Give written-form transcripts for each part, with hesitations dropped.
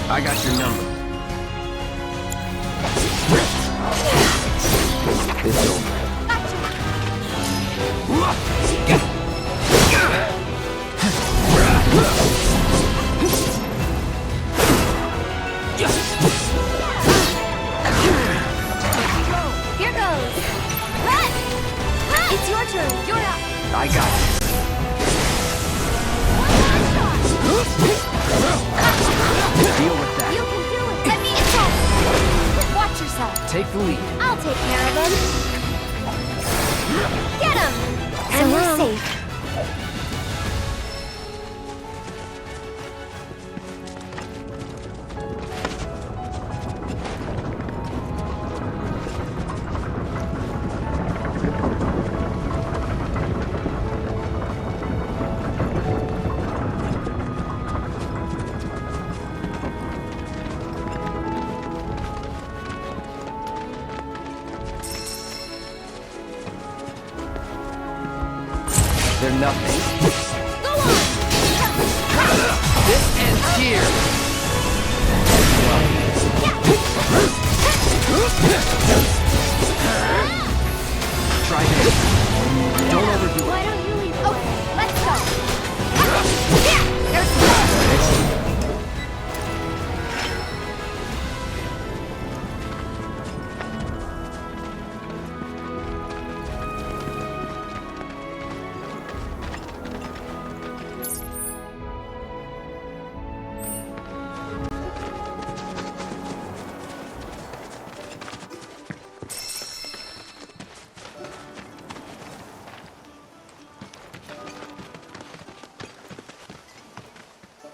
I got your number. It's over. Here goes. Run! It's your turn. You're up. I got it. Deal with that. You can do it. Let me attack. Watch yourself. Take the lead. I'll take care of him. Get him. And we're safe. They're nothing. Go on. This ends here. Try this. Don't overdo Why it. don't you leave? Okay, let's go. There's one.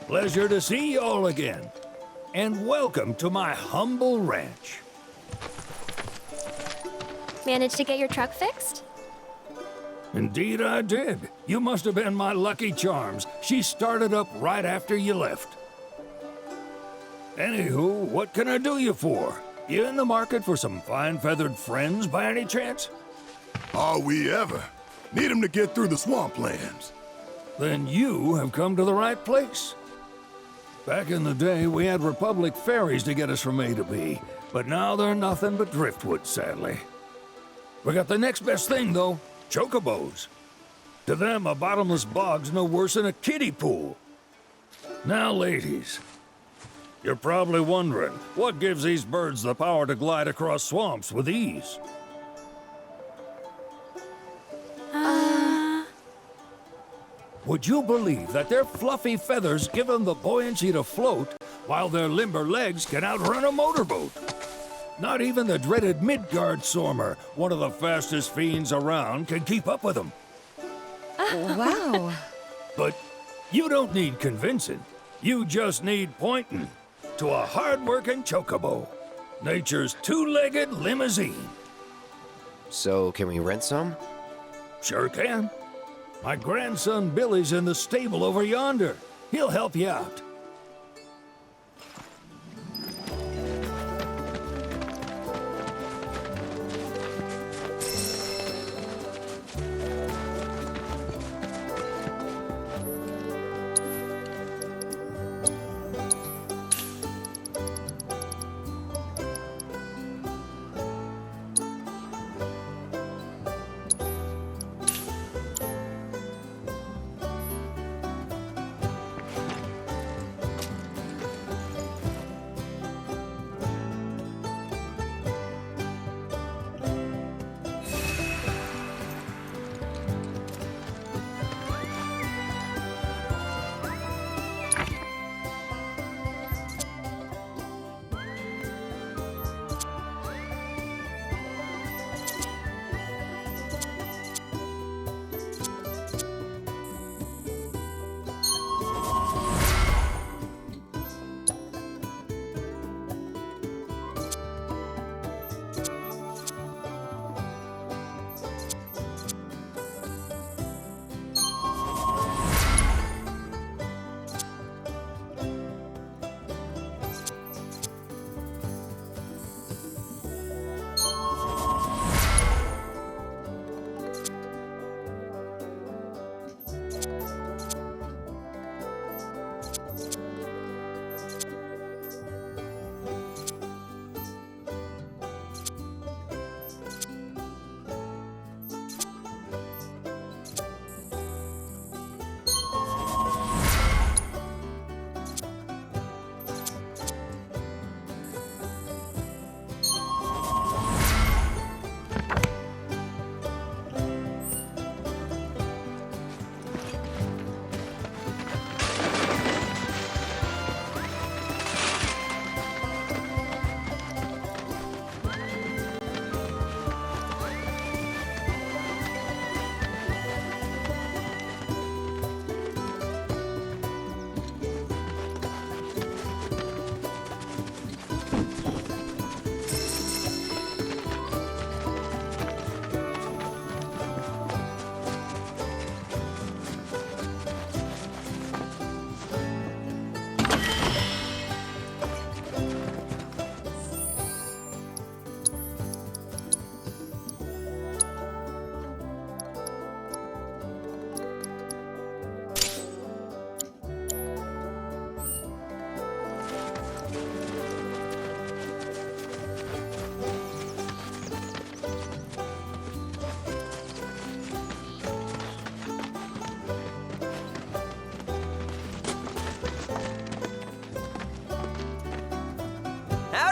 Pleasure to see y'all again. And welcome to my humble ranch. Managed to get your truck fixed? Indeed I did. You must have been my lucky charms. She started up right after you left. Anywho, what can I do you for? You in the market for some fine feathered friends by any chance? Are we ever? Need him to get through the swamplands. Then you have come to the right place. Back in the day, we had Republic ferries to get us from A to B, but now they're nothing but driftwood, sadly. We got the next best thing, though, Chocobos. To them, a bottomless bog's no worse than a kiddie pool. Now, ladies, you're probably wondering, what gives these birds the power to glide across swamps with ease? Would you believe that their fluffy feathers give them the buoyancy to float, while their limber legs can outrun a motorboat? Not even the dreaded Midgard Stormer, one of the fastest fiends around, can keep up with them. Wow. But you don't need convincing. You just need pointing to a hard-working chocobo. Nature's two-legged limousine. So, can we rent some? Sure can. My grandson Billy's in the stable over yonder. He'll help you out.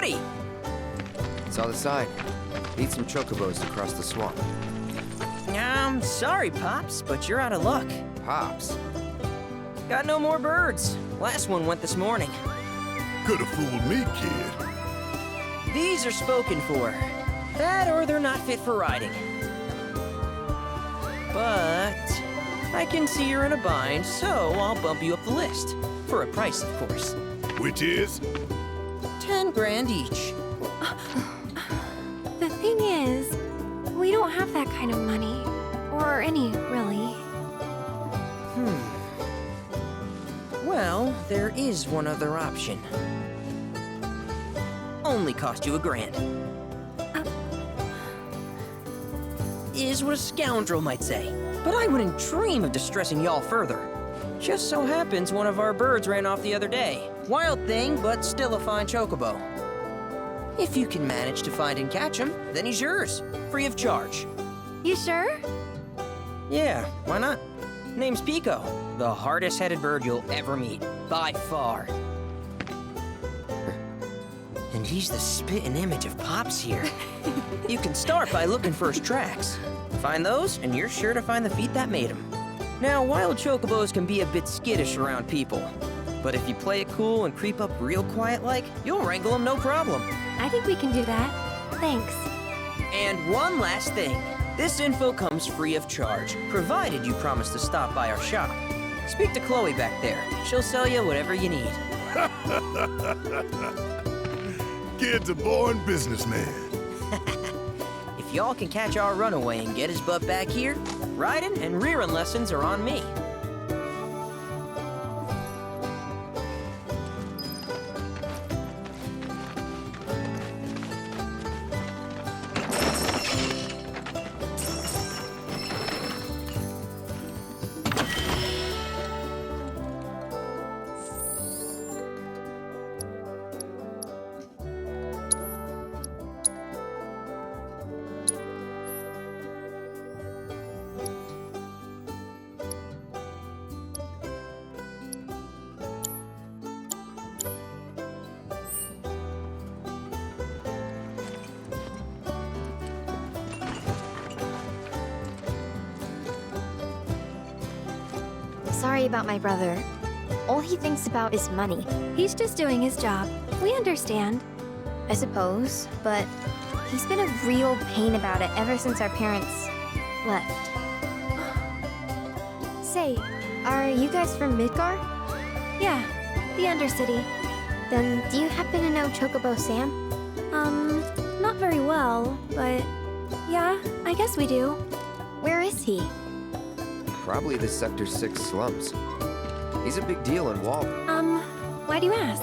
buddy! It's on the side. Need some chocobos to cross the swamp. Sorry, Pops, but you're out of luck. Pops. Got no more birds. Last one went this morning. Could've fooled me, kid. These are spoken for. That or they're not fit for riding. But I can see you're in a bind, so I'll bump you up the list. For a price, of course. Which is? 10 grand each. The thing is, we don't have that kind of money. Or any, really. Well, there is one other option. Only cost you $1,000. Is what a scoundrel might say. But I wouldn't dream of distressing y'all further. Just so happens one of our birds ran off the other day. Wild thing, but still a fine chocobo. If you can manage to find and catch him, then he's yours. Free of charge. You sure? Yeah, why not? Name's Pico, the hardest-headed bird you'll ever meet, by far. And he's the spitting image of Pops here. You can start by looking for his tracks. Find those, and you're sure to find the feet that made him. Now, wild chocobos can be a bit skittish around people. But if you play it cool and creep up real quiet-like, you'll wrangle them no problem. I think we can do that. Thanks. And one last thing. This info comes free of charge, provided you promise to stop by our shop. Speak to Chloe back there. She'll sell you whatever you need. Kid's a born businessman. If y'all can catch our runaway and get his butt back here, riding and rearing lessons are on me. Sorry about my brother. All he thinks about is money. He's just doing his job. We understand. I suppose, but he's been a real pain about it ever since our parents left. Say, are you guys from Midgar? Yeah, the Undercity. Then do you happen to know Chocobo Sam? Not very well, but yeah, I guess we do. Where is he? Probably the Sector 6 slums. He's a big deal in Wall. Why do you ask?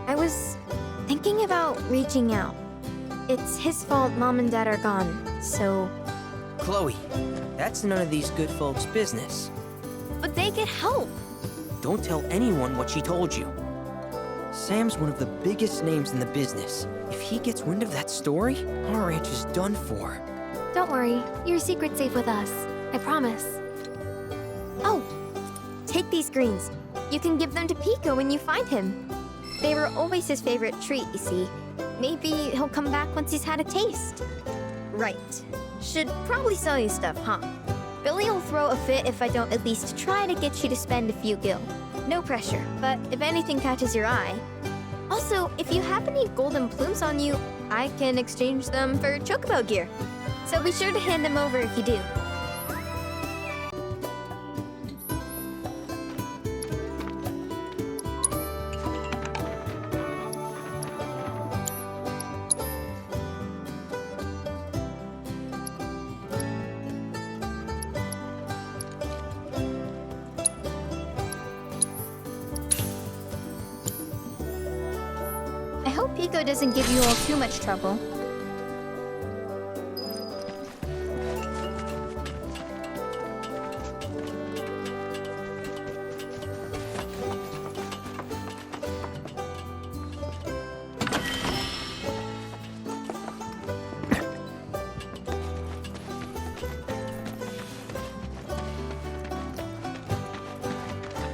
I was thinking about reaching out. It's his fault Mom and Dad are gone, so... Chloe, that's none of these good folks' business. But they get help! Don't tell anyone what she told you. Sam's one of the biggest names in the business. If he gets wind of that story, our ranch is done for. Don't worry, your secret's safe with us. I promise. Oh! Take these greens. You can give them to Pico when you find him. They were always his favorite treat, you see. Maybe he'll come back once he's had a taste. Right. Should probably sell you stuff, huh? Billy'll throw a fit if I don't at least try to get you to spend a few gil. No pressure, but if anything catches your eye... Also, if you have any golden plumes on you, I can exchange them for Chocobo gear. So be sure to hand them over if you do. I hope Pico doesn't give you all too much trouble.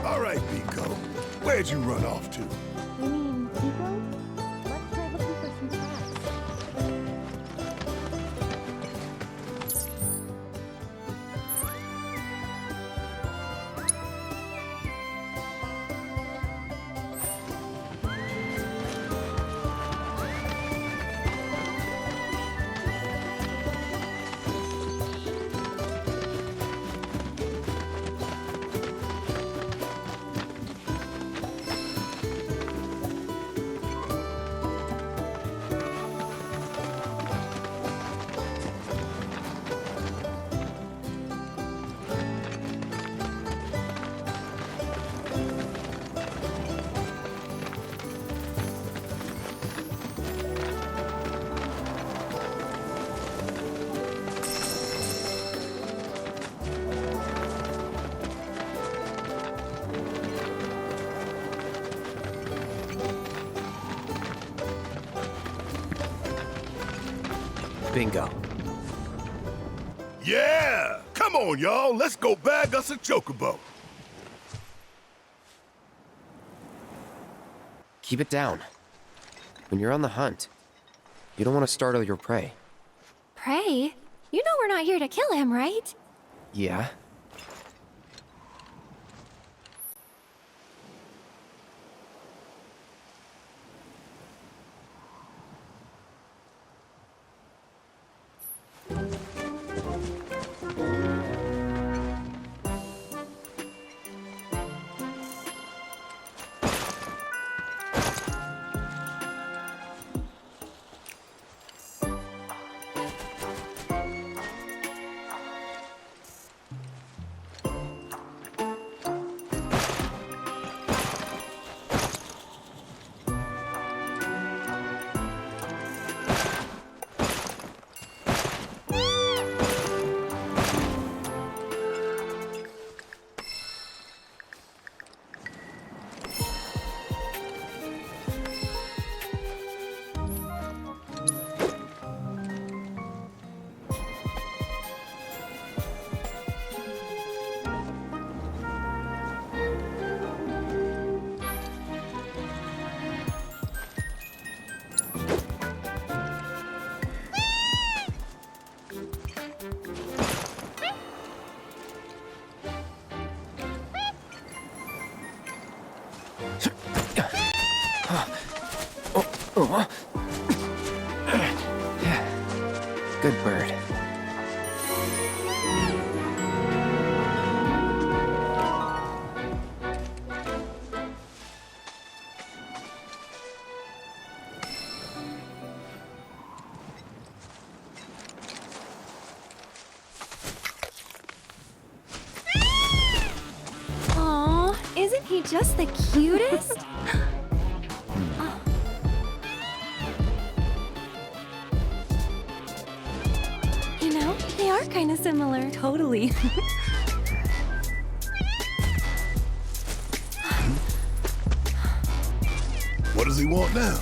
All right, Pico. Where'd you run off to? You mean Pico? What should I look Bingo. Yeah! Come on, y'all. Let's go bag us a Chocobo. Keep it down. When you're on the hunt, you don't want to startle your prey. Prey? You know we're not here to kill him, right? Yeah? Good bird. Aw, isn't he just the cutest? You know, they are kind of similar. Totally. What does he want now?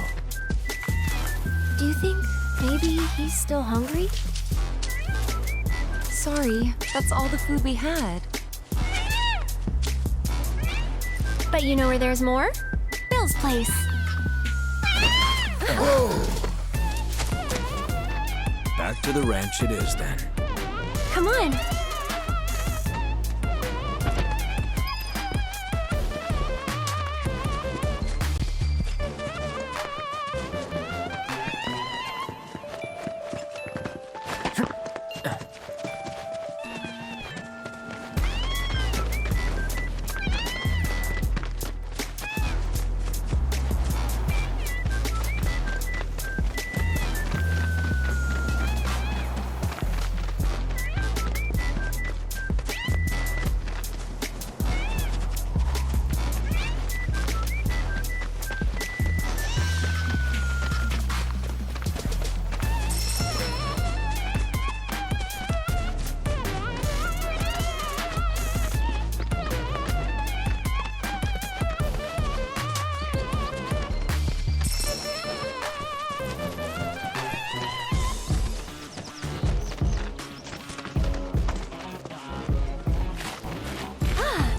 Do you think maybe he's still hungry? Sorry, that's all the food we had. But you know where there's more? Bill's place. Back to the ranch it is then. Come on.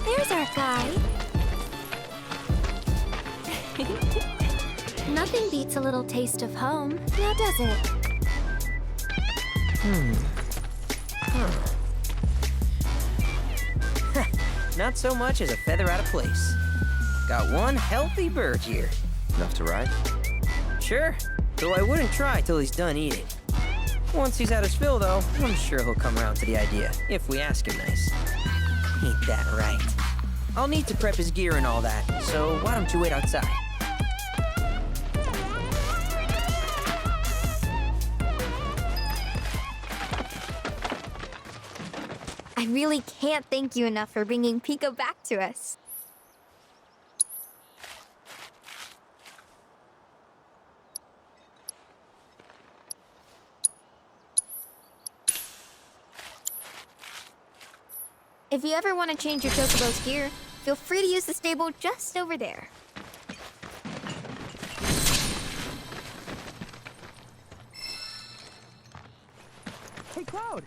There's our guy. Nothing beats a little taste of home, now does it? Not so much as a feather out of place. Got one healthy bird here. Enough to ride? Sure, though I wouldn't try till he's done eating. Once he's had his fill, though, I'm sure he'll come around to the idea, if we ask him nice. Ain't that right? I'll need to prep his gear and all that, so why don't you wait outside? I really can't thank you enough for bringing Pico back to us. If you ever want to change your Chocobo's gear, feel free to use the stable just over there. Hey, Cloud!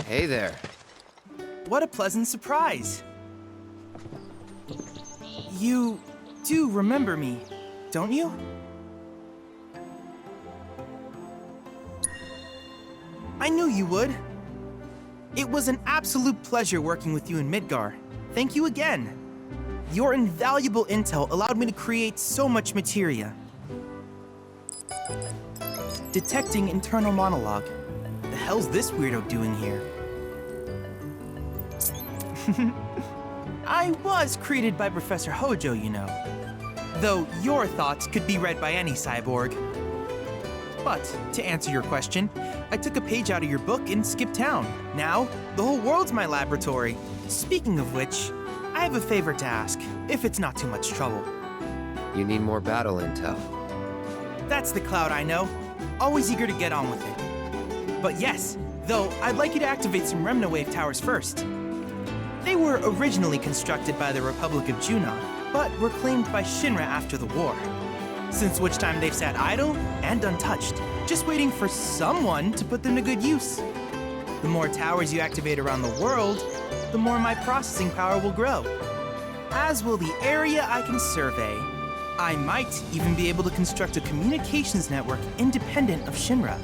Hey there. What a pleasant surprise! You do remember me, don't you? I knew you would. It was an absolute pleasure working with you in Midgar. Thank you again. Your invaluable intel allowed me to create so much materia. Detecting internal monologue. The hell's this weirdo doing here? I was created by Professor Hojo, you know. Though your thoughts could be read by any cyborg. But, to answer your question, I took a page out of your book and skipped town. Now, the whole world's my laboratory. Speaking of which, I have a favor to ask, if it's not too much trouble. You need more battle intel. That's the Cloud I know. Always eager to get on with it. But yes, though I'd like you to activate some Remna Wave towers first. They were originally constructed by the Republic of Junon, but were claimed by Shinra after the war. Since which time they've sat idle and untouched, just waiting for someone to put them to good use. The more towers you activate around the world, the more my processing power will grow. As will the area I can survey. I might even be able to construct a communications network independent of Shinra.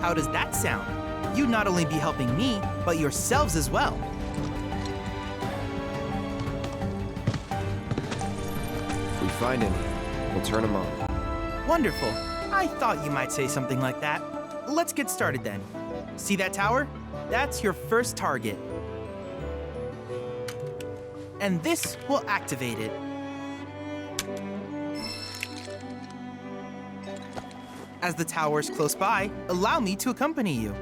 How does that sound? You'd not only be helping me, but yourselves as well. If we find any, we'll turn them on. Wonderful. I thought you might say something like that. Let's get started then. See that tower? That's your first target. And this will activate it. As the tower is close by, allow me to accompany you.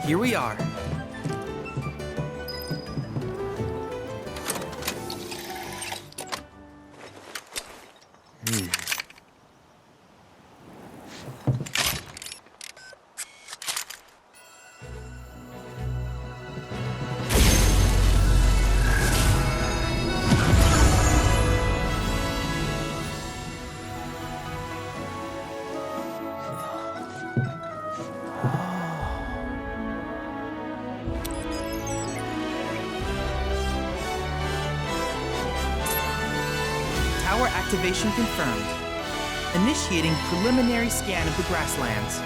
Here we are. Tower activation confirmed. Initiating preliminary scan of the grasslands.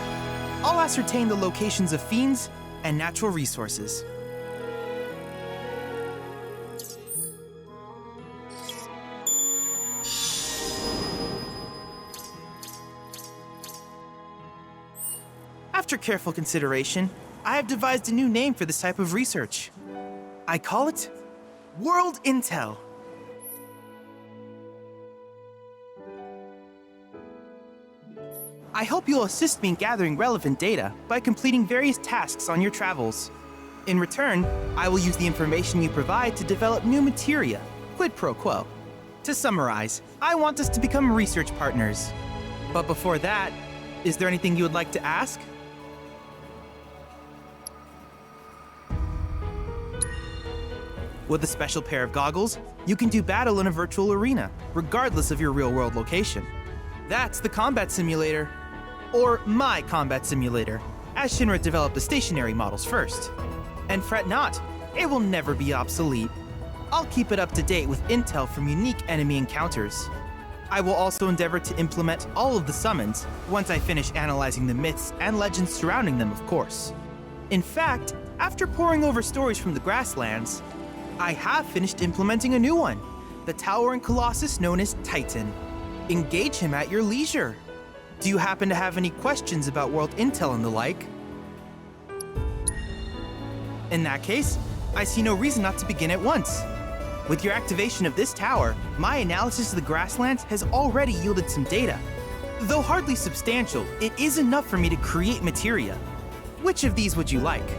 I'll ascertain the locations of fiends and natural resources. After careful consideration, I have devised a new name for this type of research. I call it World Intel. I hope you'll assist me in gathering relevant data by completing various tasks on your travels. In return, I will use the information you provide to develop new materia, quid pro quo. To summarize, I want us to become research partners. But before that, is there anything you would like to ask? With a special pair of goggles, you can do battle in a virtual arena, regardless of your real-world location. That's the combat simulator. Or my combat simulator, as Shinra developed the stationary models first. And fret not, it will never be obsolete. I'll keep it up to date with intel from unique enemy encounters. I will also endeavor to implement all of the summons once I finish analyzing the myths and legends surrounding them, of course. In fact, after poring over stories from the grasslands, I have finished implementing a new one, the towering colossus known as Titan. Engage him at your leisure. Do you happen to have any questions about world intel and the like? In that case, I see no reason not to begin at once. With your activation of this tower, my analysis of the grasslands has already yielded some data. Though hardly substantial, it is enough for me to create materia. Which of these would you like?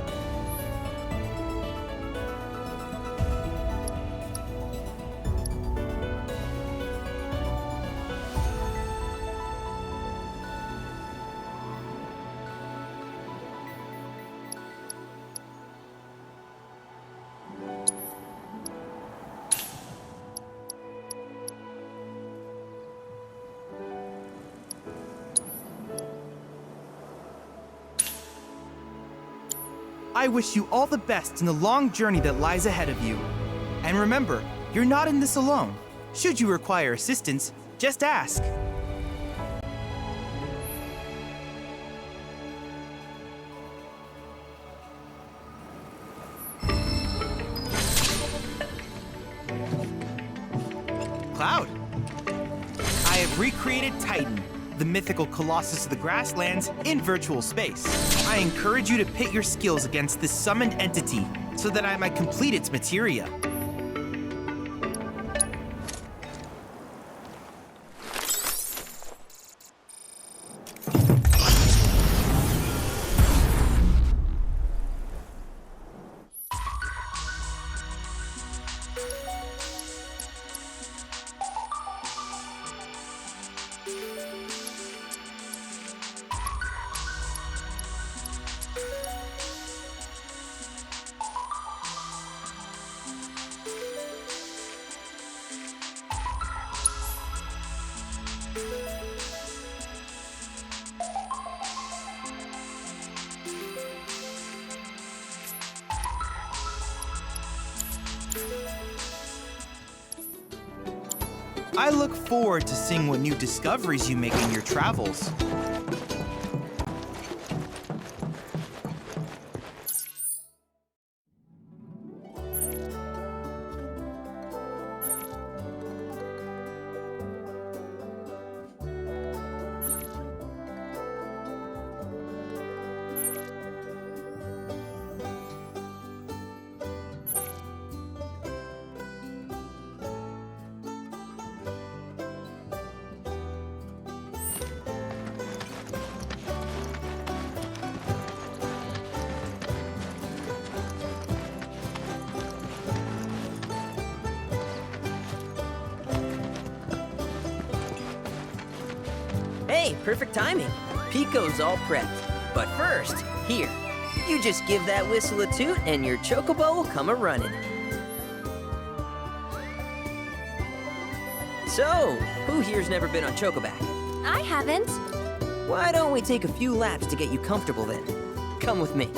I wish you all the best in the long journey that lies ahead of you. And remember, you're not in this alone. Should you require assistance, just ask. Cloud. I have recreated Titan, the mythical colossus of the grasslands, in virtual space. I encourage you to pit your skills against this summoned entity so that I might complete its materia. I look forward to seeing what new discoveries you make in your travels. Hey, perfect timing. Pico's all prepped. But first, here, you just give that whistle a toot and your Chocobo will come a-running. So, who here's never been on Chocoback? I haven't. Why don't we take a few laps to get you comfortable then? Come with me.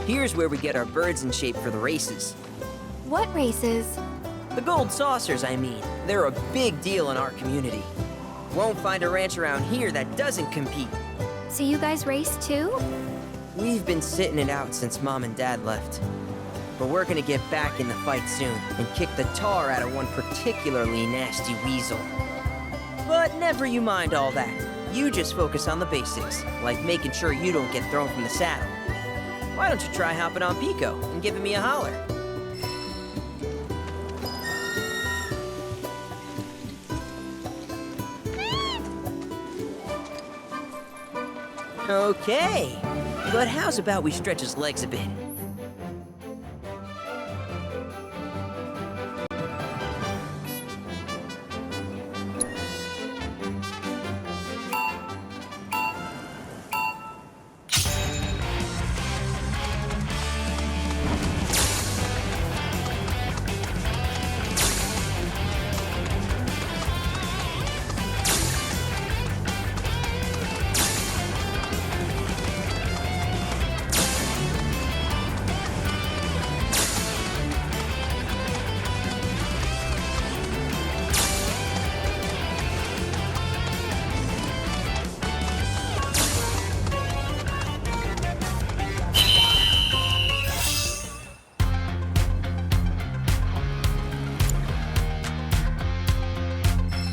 Here's where we get our birds in shape for the races. What races? The gold saucers, I mean. They're a big deal in our community. Won't find a ranch around here that doesn't compete. So you guys race too? We've been sitting it out since Mom and Dad left. But we're gonna get back in the fight soon and kick the tar out of one particularly nasty weasel. But never you mind all that. You just focus on the basics, like making sure you don't get thrown from the saddle. Why don't you try hopping on Pico and giving me a holler? Okay, but how's about we stretch his legs a bit?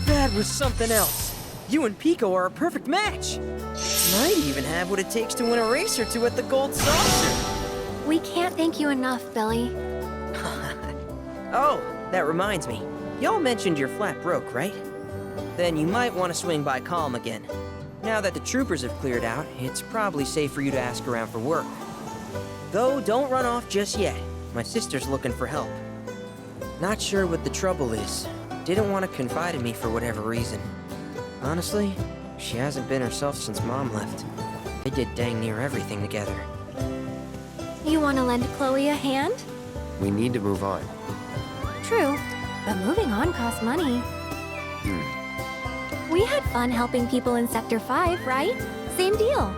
That was something else. You and Pico are a perfect match. Might even have what it takes to win a race or two at the Gold Saucer. We can't thank you enough, Billy. Oh, That reminds me. Y'all mentioned your flat broke, right? Then you might want to swing by Calm again. Now that the troopers have cleared out, it's probably safe for you to ask around for work. Though, don't run off just yet. My sister's looking for help. Not sure what the trouble is. Didn't want to confide in me for whatever reason. Honestly, she hasn't been herself since Mom left. They did dang near everything together. You want to lend Chloe a hand? We need to move on. True, but moving on costs money. We had fun helping people in Sector 5, right? Same deal.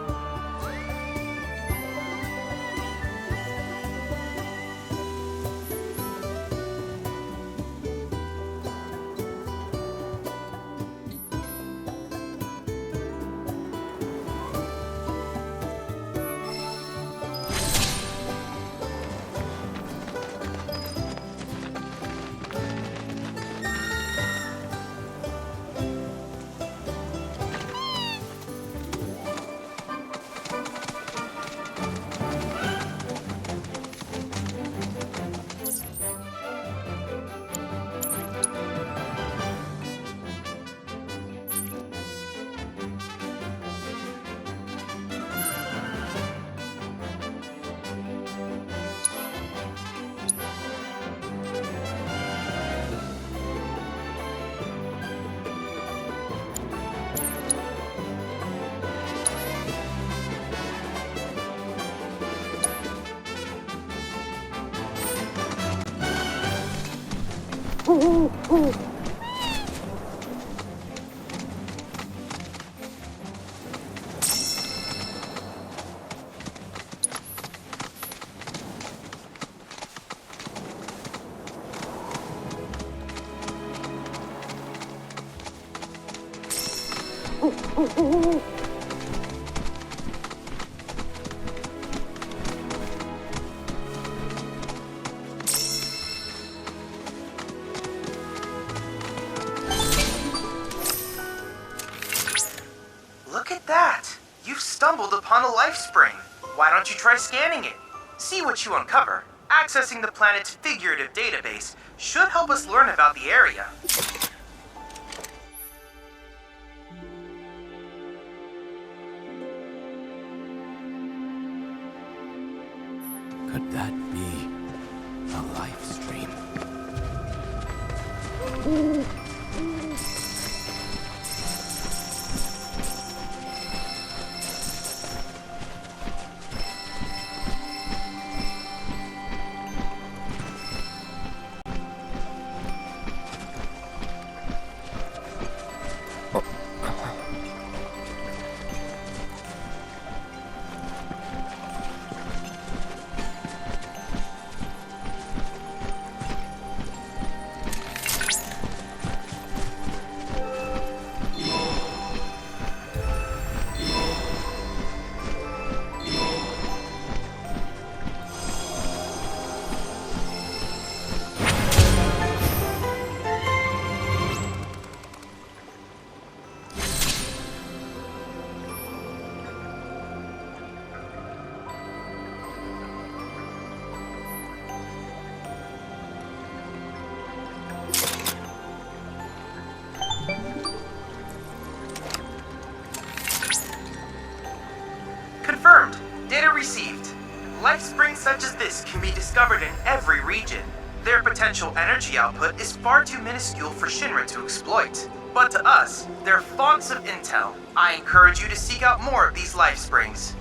Look at that! You've stumbled upon a life spring. Why don't you try scanning it? See what you uncover. Accessing the planet's figurative database should help us learn about the area. Could that be a life stream? Confirmed. Data received. Life springs such as this can be discovered in every region. Their potential energy output is far too minuscule for Shinra to exploit. But to us, they're fonts of intel. I encourage you to seek out more of these life springs.